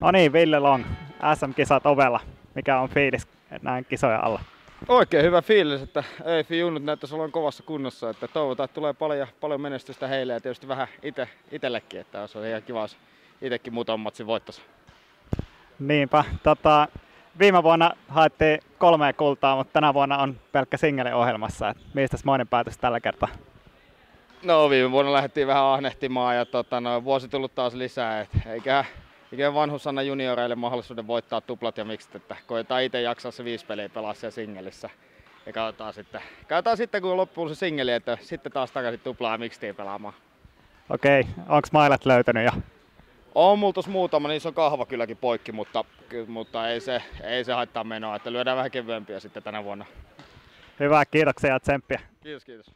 No niin, Ville Long, SM-kisat ovella. Mikä on fiilis näin kisojen alla? Oikein hyvä fiilis, että EIFin junnut näyttäisi olevan kovassa kunnossa. Että toivotaan, että tulee paljon menestystä heille ja tietysti vähän itsellekin, että olisi ihan kiva, jos itsekin muutaman matsin voittaisi. Niinpä. Viime vuonna haettiin 3 kultaa, mutta tänä vuonna on pelkkä single ohjelmassa. Mistäs moinen päätös tällä kertaa? No viime vuonna lähdettiin vähän ahnehtimaan ja vuosi tullut taas lisää. Eiköhän vanhus anna junioreille mahdollisuuden voittaa tuplat ja miksit, että koetaan itse jaksaa se 5 peliä pelaa siellä singlissä. Ja katsotaan sitten kun loppuu se singeli, että sitten taas takaisin tuplaa ja miksitiin pelaamaan. Okei, onks mailat löytynyt jo? On mulla tossa muutama, niin se on kahva kylläkin poikki, mutta ei se haittaa menoa, että lyödään vähän kevyempiä sitten tänä vuonna. Hyvä, kiitoksia ja tsemppiä. Kiitos.